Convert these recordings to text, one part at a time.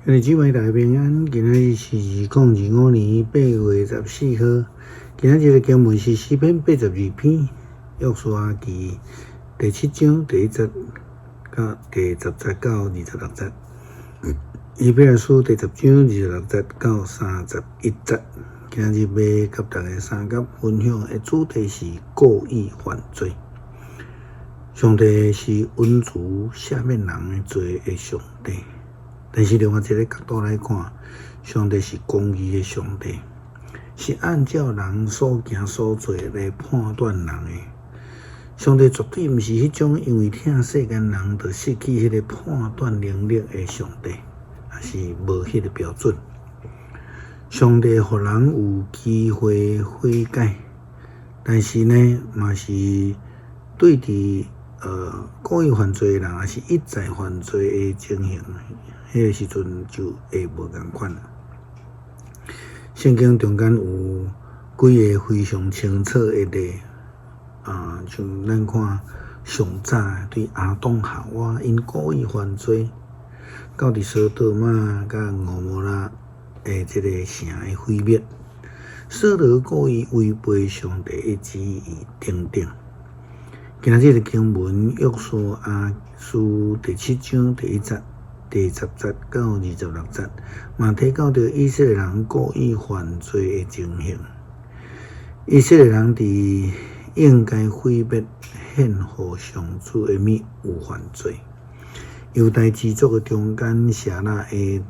兄弟姊妹大平安，今仔日是2025年8月14号。今仔日的经文是诗篇82篇，约书亚记第7章第1节到第10节到26节，以弗所书第10章26节到31节。今仔日要甲大家三角分享的主题是故意犯罪。上帝是恩慈赦免人的罪的上帝。但是另外一个角度来看，上帝是公义的上帝，是按照人所行所做来判断人的。上帝绝对不是迄种因为疼世间人就失去迄个判断能力的上帝，也是无迄个标准。上帝予人有机会悔改，但是呢，嘛是对伫故意犯罪的人，也是一再犯罪的情形。迄个时阵就会无共款啦。圣经中间有几个非常清楚的例，像咱看上早对亚当夏娃因故意犯罪，到伫索多玛甲蛾摩拉的这个城的毁灭，所罗故意违背上帝的旨意等等。今仔日的经文约书亚书第7章第1节。第10节到26节，嘛提到着以色列人故意犯罪的情形。以色列人伫应该毁灭献予上主的物有犯罪。犹大支族的中间舍拉的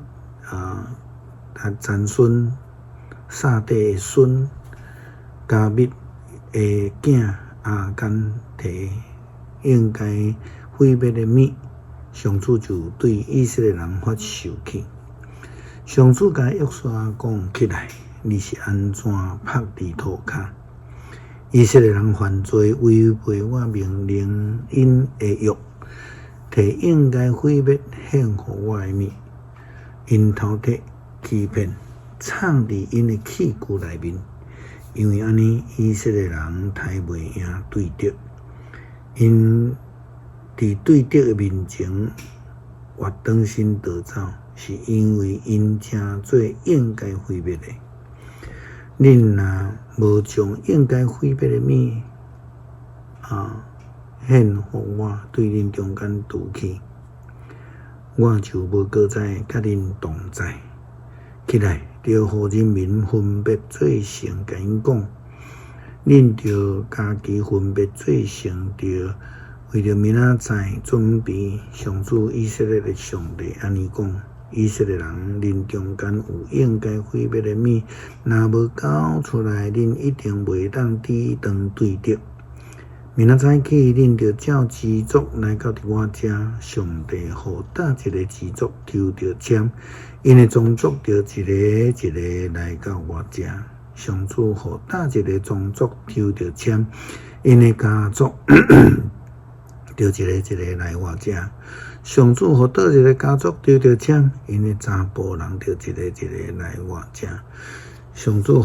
曾孙、撒底的孙、加密的囝亚干提应该毁灭的物。上主就对以色列人发生气，上主甲约书亚讲起来，你是安怎拍伫涂骹？以色列人犯罪，违背我命令因的约，摕应该毁灭献予我的物，因偷摕欺骗，藏伫因的器具内面，因为安尼以色列人刣袂赢对敌，因伫对敌的面前，活转身逃走，是因为因正做应该毁灭的。恁若无将应该毁灭的物献予我，对恁中间除去，我就无搁再甲恁同在。起来，着予人民分别做成，甲因讲，恁着家己分别做成，着为着明仔载准备。上主以色列的上帝安尼讲：以色列人，恁中间有应该毁灭的物，若无交出来，恁一定袂当抵挡对敌。明仔载起，恁着照支族来到伫我遮。上帝予倒一个支族抽着签，因的宗族着一个一个来到我遮。上主予倒一个宗族抽着签，因的家族着一个一个来我遮。上主予倒一个家族抽着签，因的查甫人着一个一个来我遮。上主予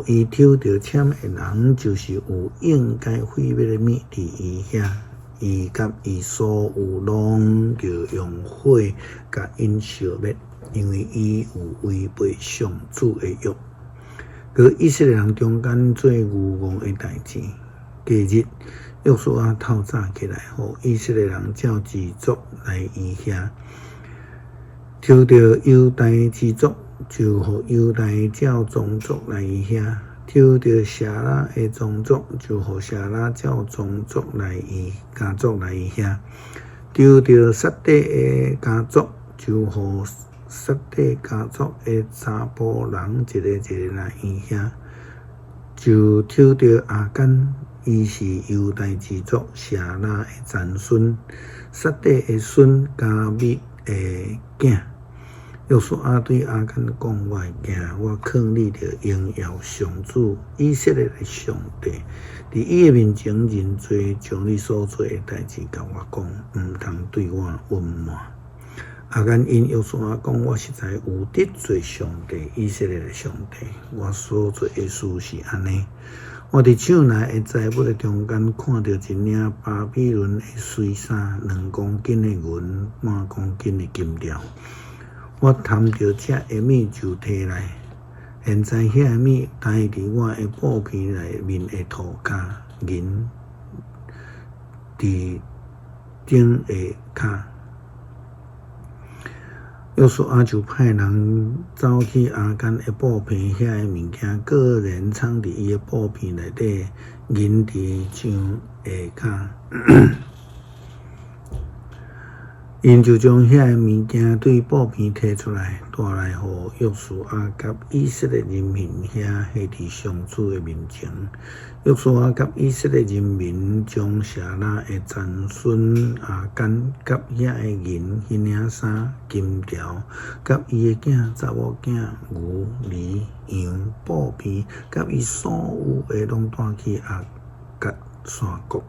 伊抽着签的人，就是有应该毁灭的物伫伊遐，伊甲伊所有拢着用火甲因烧灭，因为伊有违背上主的约。佮以色列人中间做愚妄的代志。隔日，约书亚透早起来，予以色列人照支族来伊遐，抽着犹大支族，就予犹大照宗族来伊遐；抽着舍拉的宗族，就予舍拉照宗族来伊家族来伊遐；抽着撒底的家族，就予撒底家族的查甫人一个一个来伊遐；就抽着亚干。伊是犹大支族舍拉的曾孙，撒底的孙，加密的囝。约书亚对亚干讲：我的囝，我劝你着荣耀上主以色列的上帝，伫伊的面前认罪，将你所做的代志甲我讲，毋通对我隐瞒。亚干因约书亚讲：我实在有得罪上帝以色列的上帝，我所做的事是安尼。我伫手内的财物的中间，看到一领巴比伦的碎衫，2公斤的银，半公斤的金条。我贪着这下米就摕来，现在遐下米待伫我的布片内面的涂骹，银伫顶下骹。约书亚就派人走去亚干的布片遐的物件，果然藏伫伊的布片内底，银伫上下骹。因就将遐个物件对布片摕出来，带来互约书亚甲以色列人民遐下伫上主的面前。约书亚甲以色列人民将舍拉的残孙亚干甲遐个银、迄领衫、金条，甲伊的囝、查某囝、牛、驴、羊、布片，甲伊所有的拢带去亚甲山谷。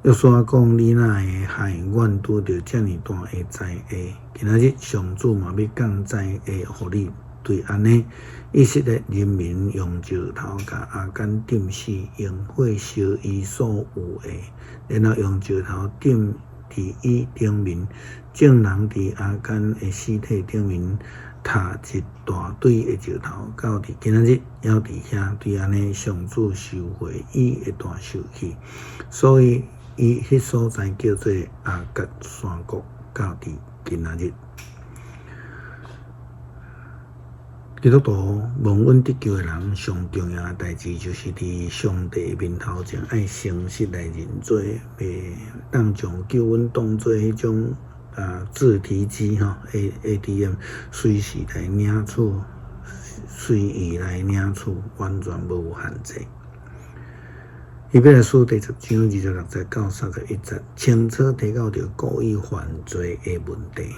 约书亚讲：“你哪会害阮拄着遮尔大的灾祸？今仔日上主嘛要降灾祸互你。对安尼，以色列人民用石头甲亚干钉死，用火烧伊所有的，然后用石头钉伫伊顶面，众人伫亚干的尸体顶面踏一大堆的石头，到伫今仔日还伫遐。对安尼，上主收回伊的大受气，所以伊迄所在叫做亚甲山谷，到伫今仔日。基督徒蒙恩得救的人，上重要的代志就是伫上帝面头前爱诚实来认罪，袂当将救恩当作迄种自提机ATM， 随时来领取，随意来领取，完全无限制。以弗所书第10章26节到31节，清楚提到着故意犯罪的问题。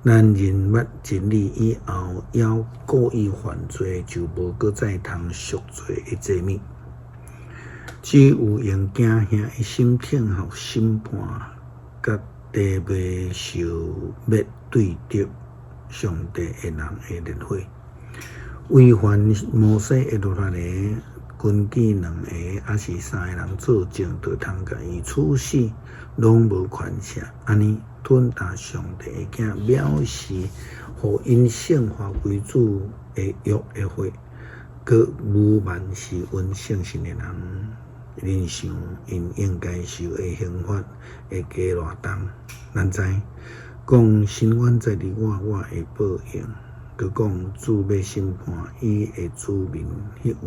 咱认捌真理以后，要故意犯罪，就无搁再通赎罪的罪名。只有用惊吓的心挺互审判，甲地未受灭对着上帝的人的烈火，违反摩西的律法的，根据2个还是3个人作证，就通甲伊处死，拢无权赦。安尼吞踏上帝的囝，藐视互因圣化为主的约的火，佮无慢是温圣信的人，忍受因应该受的刑罚会加偌重。咱知讲伸冤在伫我，我会报应；佮讲主要审判伊的子民迄位。